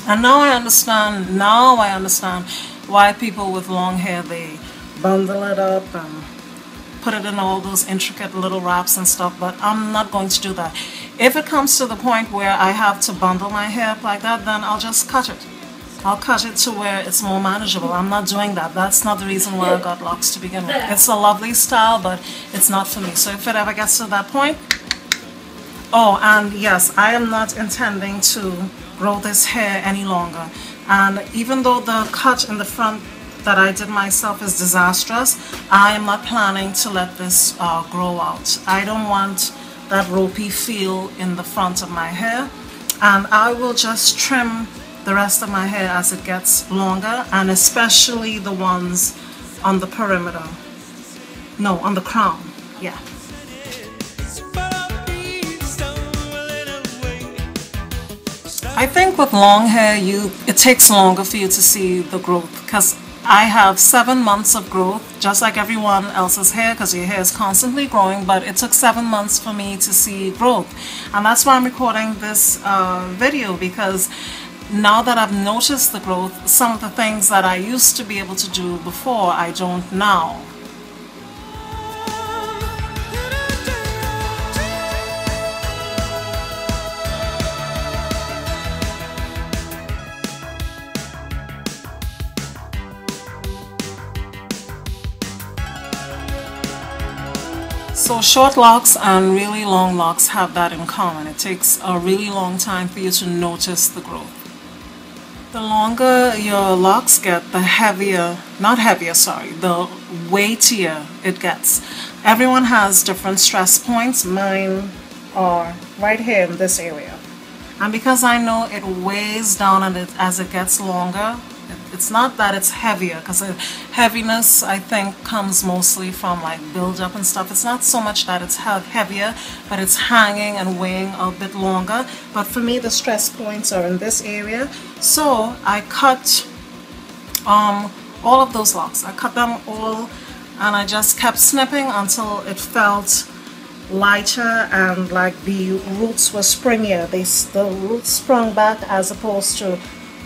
And now I understand why people with long hair, they bundle it up and put it in all those intricate little wraps and stuff, but I'm not going to do that. If it comes to the point where I have to bundle my hair up like that, then I'll just cut it. I'll cut it to where it's more manageable. I'm not doing that. That's not the reason why I got locks to begin with. It's a lovely style, but it's not for me. So if it ever gets to that point, oh, and yes, I am not intending to grow this hair any longer. And even though the cut in the front that I did myself is disastrous, I am not planning to let this grow out. I don't want that ropey feel in the front of my hair, and I will just trim the rest of my hair as it gets longer, and especially the ones on the perimeter. No, on the crown. Yeah. I think with long hair, it takes longer for you to see the growth, because I have 7 months of growth, just like everyone else's hair, because your hair is constantly growing, but it took 7 months for me to see growth. And that's why I'm recording this video, because now that I've noticed the growth, some of the things that I used to be able to do before, I don't now. So short locks and really long locks have that in common. It takes a really long time for you to notice the growth. The longer your locks get, the heavier, not heavier, sorry, the weightier it gets. Everyone has different stress points. Mine are right here in this area. And because I know it weighs down and as it gets longer, it's not that it's heavier, because heaviness, I think, comes mostly from like build-up and stuff. It's not so much that it's heavier, but it's hanging and weighing a bit longer. But for me, the stress points are in this area. So I cut all of those locks. I cut them all, and I just kept snipping until it felt lighter and like the roots were springier. The roots sprung back as opposed to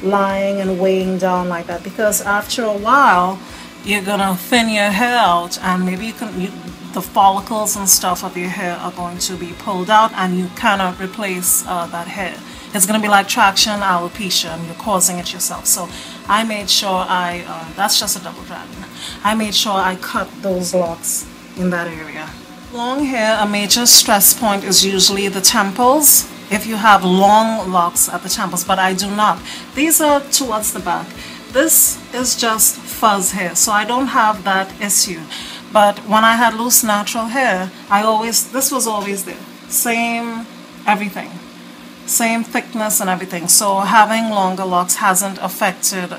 lying and weighing down like that, because after a while you're gonna thin your hair out, and maybe the follicles and stuff of your hair are going to be pulled out, and you cannot replace that hair. It's gonna be like traction alopecia, and you're causing it yourself. So I made sure that's just a double dragon. I made sure I cut those locks in that area. Long hair, a major stress point is usually the temples, if you have long locks at the temples, but I do not. These are towards the back. This is just fuzz hair, so I don't have that issue. But when I had loose natural hair, this was always there. Same everything. Same thickness and everything. So having longer locks hasn't affected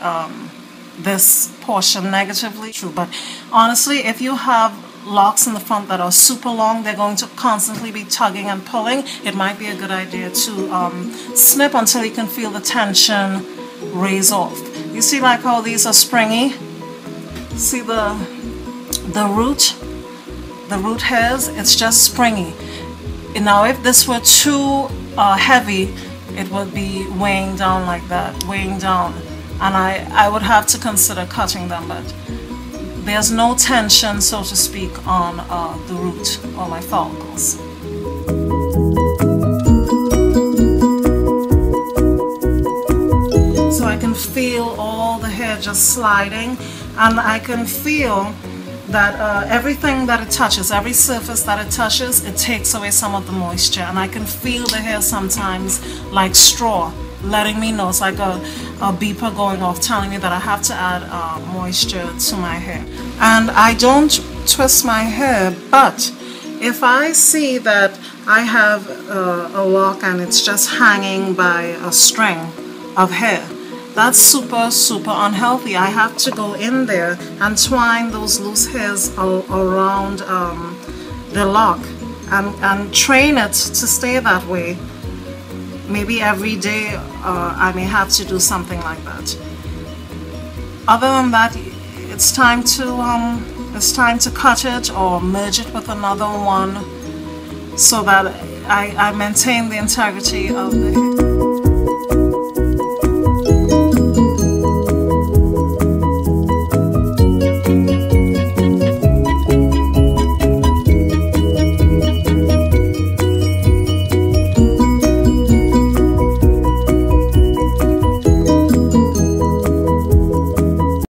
this portion negatively. True, but honestly, if you have locks in the front that are super long, they're going to constantly be tugging and pulling. It might be a good idea to snip until you can feel the tension raise off. You see like how these are springy? See the root hairs? It's just springy. Now if this were too heavy, it would be weighing down like that, weighing down, and I would have to consider cutting them, but there's no tension, so to speak, on the root or my follicles. So I can feel all the hair just sliding, and I can feel that everything that it touches, every surface that it touches, it takes away some of the moisture, and I can feel the hair sometimes like straw, letting me know. It's like a beeper going off telling me that I have to add moisture to my hair. And I don't twist my hair, but if I see that I have a lock and it's just hanging by a string of hair, that's super unhealthy. I have to go in there and twine those loose hairs around the lock and train it to stay that way. Maybe every day I may have to do something like that. Other than that, it's time to cut it or merge it with another one so that I maintain the integrity of the hair.